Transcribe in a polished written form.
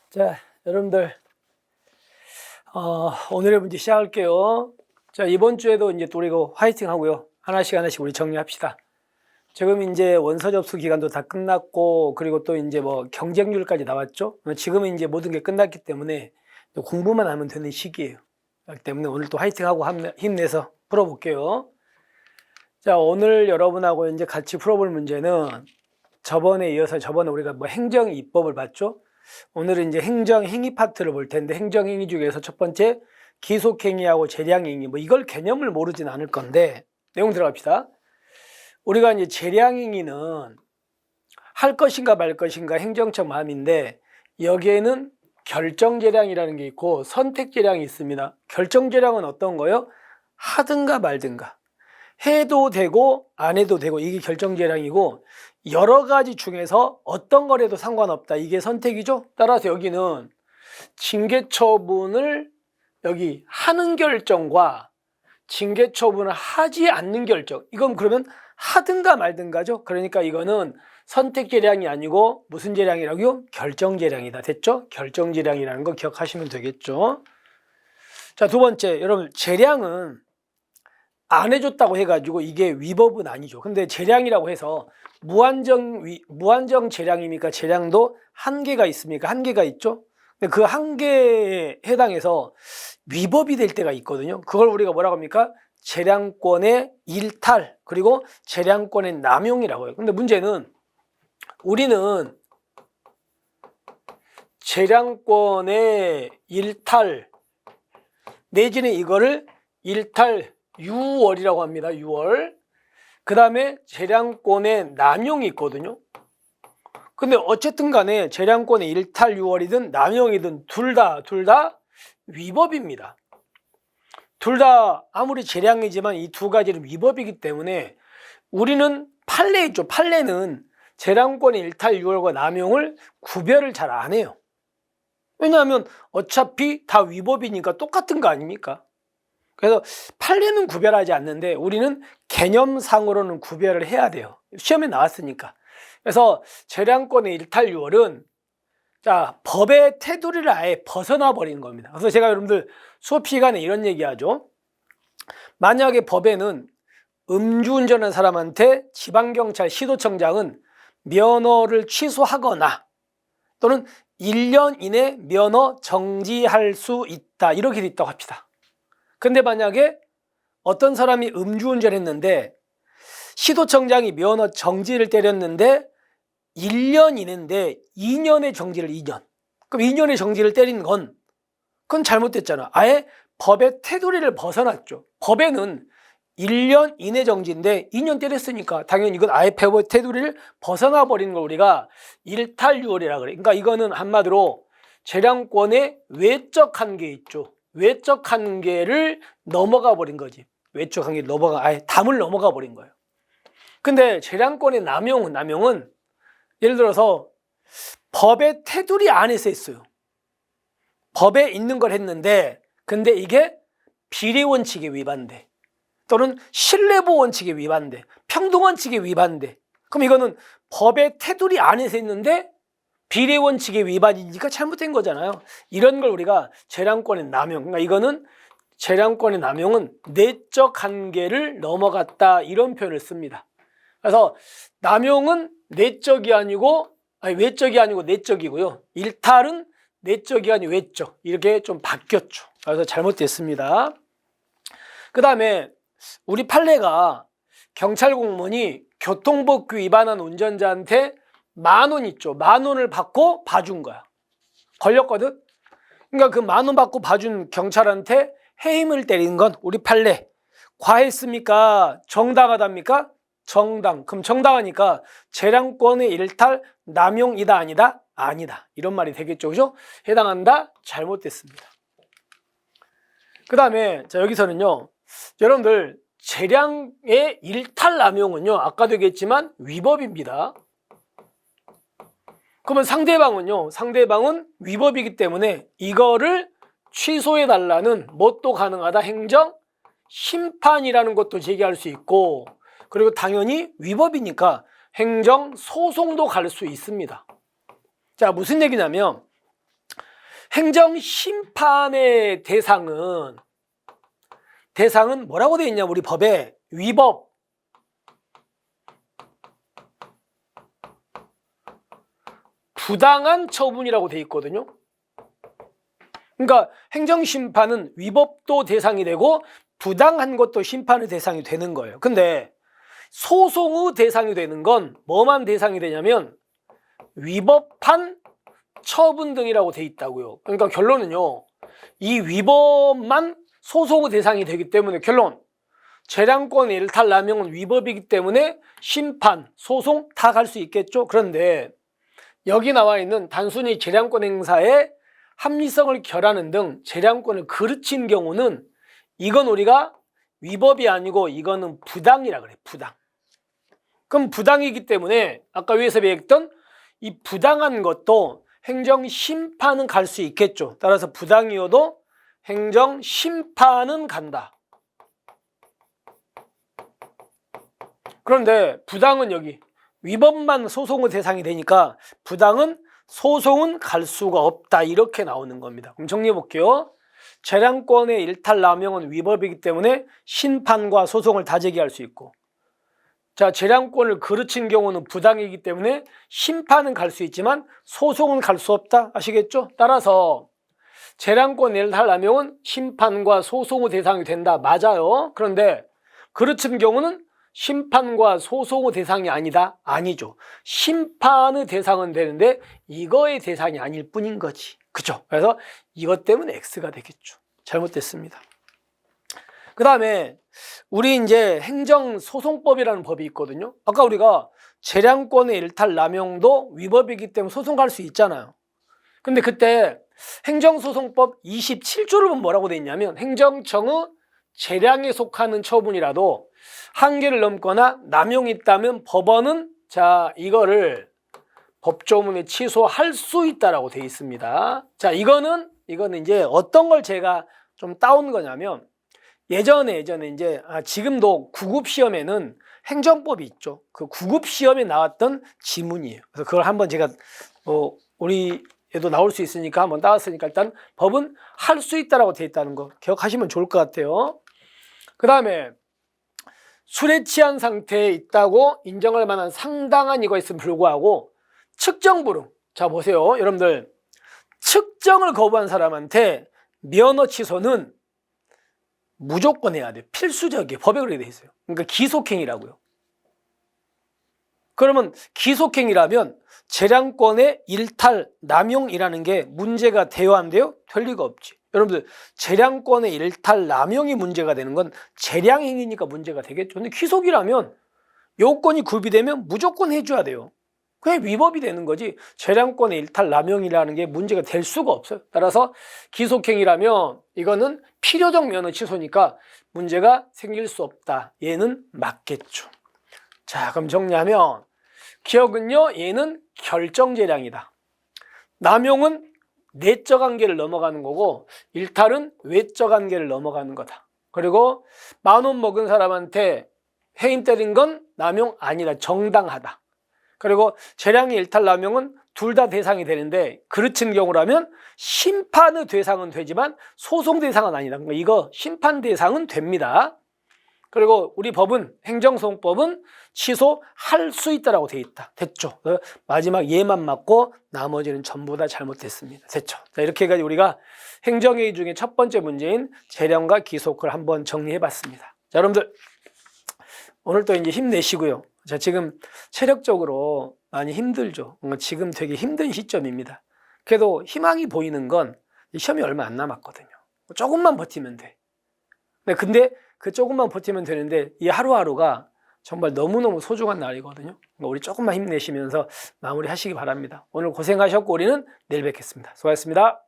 자, 여러분들, 오늘의 문제 시작할게요. 자, 이번 주에도 이제 또 우리 이거 화이팅 하고요. 하나씩 우리 정리합시다. 지금 이제 원서 접수 기간도 다 끝났고, 그리고 또 이제 뭐 경쟁률까지 나왔죠. 지금은 이제 모든 게 끝났기 때문에 공부만 하면 되는 시기예요. 그렇기 때문에 오늘 또 화이팅 하고 힘내서 풀어볼게요. 자, 오늘 여러분하고 이제 같이 풀어볼 문제는 저번에 이어서 저번에 우리가 뭐 행정 입법을 봤죠. 오늘은 이제 행정행위 파트를 볼 텐데, 행정행위 중에서 첫 번째 기속행위하고 재량행위, 뭐 이걸 개념을 모르진 않을 건데 내용 들어갑시다. 우리가 이제 재량행위는 할 것인가 말 것인가 행정처 마음인데, 여기에는 결정재량이라는 게 있고 선택재량이 있습니다. 결정재량은 어떤 거요? 하든가 말든가, 해도 되고 안 해도 되고, 이게 결정재량이고, 여러 가지 중에서 어떤 거래도 상관없다, 이게 선택이죠. 따라서 여기는 징계처분을 여기 하는 결정과 징계처분을 하지 않는 결정, 이건 그러면 하든가 말든가죠. 그러니까 이거는 선택재량이 아니고 무슨 재량이라고요? 결정재량이다. 됐죠? 결정재량이라는 거 기억하시면 되겠죠. 자, 두 번째, 여러분, 재량은 안 해줬다고 해가지고 이게 위법은 아니죠. 근데 재량이라고 해서 무한정 재량입니까? 재량도 한계가 있습니까? 한계가 있죠. 근데 그 한계에 해당해서 위법이 될 때가 있거든요. 그걸 우리가 뭐라고 합니까? 재량권의 일탈, 그리고 재량권의 남용이라고 해요. 근데 문제는 우리는 재량권의 일탈 내지는 이거를 일탈 유월이라고 합니다. 유월. 그 다음에 재량권의 남용이 있거든요. 근데 어쨌든 간에 재량권의 일탈 유월이든 남용이든 둘 다 위법입니다. 둘 다 아무리 재량이지만 이 두 가지는 위법이기 때문에 우리는 판례 있죠. 판례는 재량권의 일탈 유월과 남용을 구별을 잘 안 해요. 왜냐하면 어차피 다 위법이니까 똑같은 거 아닙니까? 그래서 판례는 구별하지 않는데 우리는 개념상으로는 구별을 해야 돼요. 시험에 나왔으니까. 그래서 재량권의 일탈 유월은 법의 테두리를 아예 벗어나 버리는 겁니다. 그래서 제가 여러분들 수업 시간에 이런 얘기하죠. 만약에 법에는 음주운전한 사람한테 지방경찰 시도청장은 면허를 취소하거나 또는 1년 이내 면허 정지할 수 있다, 이렇게 돼 있다고 합시다. 근데 만약에 어떤 사람이 음주운전했는데 시도청장이 면허 정지를 때렸는데 1년 이내인데 2년의 정지를 2년. 그럼 2년의 정지를 때린 건 그건 잘못됐잖아. 아예 법의 테두리를 벗어났죠. 법에는 1년 이내 정지인데 2년 때렸으니까 당연히 이건 아예 법의 테두리를 벗어나 버리는 걸 우리가 일탈유월이라 그래. 그러니까 이거는 한마디로 재량권의 외적 한계 있죠. 외적 한계를 넘어가 버린 거지. 외적 한계를 아예 담을 넘어가 버린 거예요. 근데 재량권의 남용은 예를 들어서 법의 테두리 안에서 했어요. 법에 있는 걸 했는데 근데 이게 비례원칙에 위반돼, 또는 신뢰보 원칙에 위반돼, 평등원칙에 위반돼. 그럼 이거는 법의 테두리 안에서 했는데 비례원칙의 위반이니까 잘못된 거잖아요. 이런 걸 우리가 재량권의 남용, 그러니까 이거는 재량권의 남용은 내적 한계를 넘어갔다, 이런 표현을 씁니다. 그래서 남용은 외적이 아니고 내적이고요. 일탈은 내적이 아니고 외적, 이렇게 좀 바뀌었죠. 그래서 잘못됐습니다. 그 다음에 우리 판례가 경찰 공무원이 교통법규 위반한 운전자한테 10,000원 있죠. 10,000원을 받고 봐준 거야. 걸렸거든. 그러니까 그 10,000원 받고 봐준 경찰한테 해임을 때린 건 우리 판례 과했습니까? 정당하답니까? 정당. 그럼 정당하니까 재량권의 일탈 남용이다 아니다? 아니다. 이런 말이 되겠죠. 그죠? 해당한다? 잘못됐습니다. 그 다음에 여기서는요, 여러분들 재량의 일탈 남용은요, 아까도 얘기했지만 위법입니다. 그러면 상대방은 위법이기 때문에 이거를 취소해달라는 뭣도 가능하다, 행정 심판이라는 것도 제기할 수 있고, 그리고 당연히 위법이니까 행정 소송도 갈 수 있습니다. 자, 무슨 얘기냐면 행정심판의 대상은 뭐라고 되어 있냐? 우리 법에 위법, 부당한 처분이라고 되어 있거든요. 그러니까 행정심판은 위법도 대상이 되고 부당한 것도 심판의 대상이 되는 거예요. 근데 소송의 대상이 되는 건 뭐만 대상이 되냐면 위법한 처분 등이라고 돼 있다고요. 그러니까 결론은요, 이 위법만 소송의 대상이 되기 때문에 결론, 재량권의 일탈 남용은 위법이기 때문에 심판, 소송 다 갈 수 있겠죠. 그런데 여기 나와 있는 단순히 재량권 행사의 합리성을 결하는 등 재량권을 그르친 경우는 이건 우리가 위법이 아니고 이거는 부당이라 그래. 부당. 그럼 부당이기 때문에 아까 위에서 얘기했던 이 부당한 것도 행정심판은 갈 수 있겠죠. 따라서 부당이어도 행정심판은 간다. 그런데 부당은 여기 위법만 소송의 대상이 되니까 부당은 소송은 갈 수가 없다. 이렇게 나오는 겁니다. 그럼 정리해 볼게요. 재량권의 일탈 남용은 위법이기 때문에 심판과 소송을 다 제기할 수 있고, 자, 재량권을 그르친 경우는 부당이기 때문에 심판은 갈 수 있지만 소송은 갈 수 없다. 아시겠죠? 따라서 재량권 일탈 남용은 심판과 소송의 대상이 된다. 맞아요. 그런데 그르친 경우는 심판과 소송의 대상이 아니다? 아니죠. 심판의 대상은 되는데 이거의 대상이 아닐 뿐인 거지. 그죠? 그래서 이것 때문에 X가 되겠죠. 잘못됐습니다. 그 다음에 우리 이제 행정소송법이라는 법이 있거든요. 아까 우리가 재량권의 일탈 남용도 위법이기 때문에 소송 갈 수 있잖아요. 근데 그때 행정소송법 27조를 보면 뭐라고 돼 있냐면 행정청의 재량에 속하는 처분이라도 한계를 넘거나 남용이 있다면 법원은 자 이거를 법조문에 취소할 수 있다라고 돼 있습니다. 자 이거는 이제 어떤 걸 제가 좀 따온 거냐면 예전에 이제 지금도 구급 시험에는 행정법이 있죠. 그 구급 시험에 나왔던 지문이에요. 그래서 그걸 한번 제가 우리에도 나올 수 있으니까 한번 따왔으니까 일단 법은 할 수 있다라고 돼 있다는 거 기억하시면 좋을 것 같아요. 그 다음에 술에 취한 상태에 있다고 인정할 만한 상당한 이유가 있음에 불구하고 측정 불응. 자 보세요 여러분들, 측정을 거부한 사람한테 면허 취소는 무조건 해야 돼요. 필수적이에요. 법에 그렇게 돼 있어요. 그러니까 기속행위라고요. 그러면 기속행위라면 재량권의 일탈 남용이라는 게 문제가 돼요 안 돼요? 될 리가 없지. 여러분들 재량권의 일탈 남용이 문제가 되는 건 재량행위니까 문제가 되겠죠. 근데 기속이라면 요건이 구비되면 무조건 해줘야 돼요. 그게 위법이 되는 거지 재량권의 일탈 남용이라는 게 문제가 될 수가 없어요. 따라서 기속행위라면 이거는 필요적 면허 취소니까 문제가 생길 수 없다. 얘는 맞겠죠. 자 그럼 정리하면 기억은요 얘는 결정재량이다. 남용은 내적 한계를 넘어가는 거고 일탈은 외적 한계를 넘어가는 거다. 그리고 10,000원 먹은 사람한테 해임 때린 건 남용 아니다. 정당하다. 그리고 재량의 일탈 남용은 둘 다 대상이 되는데 그르친 경우라면 심판의 대상은 되지만 소송 대상은 아니다. 그러니까 이거 심판 대상은 됩니다. 그리고 우리 법은 행정소송법은 취소할 수 있다라고 돼 있다. 됐죠? 마지막 얘만 맞고 나머지는 전부 다 잘못됐습니다. 됐죠? 자, 이렇게 해가지고 우리가 행정회의 중에 첫 번째 문제인 재량과 기속을 한번 정리해봤습니다. 자, 여러분들 오늘 또 이제 힘내시고요. 자, 지금 체력적으로 많이 힘들죠. 지금 되게 힘든 시점입니다. 그래도 희망이 보이는 건 시험이 얼마 안 남았거든요. 조금만 버티면 돼. 근데 그 조금만 버티면 되는데 이 하루하루가 정말 너무너무 소중한 날이거든요. 우리 조금만 힘내시면서 마무리하시기 바랍니다. 오늘 고생하셨고 우리는 내일 뵙겠습니다. 수고하셨습니다.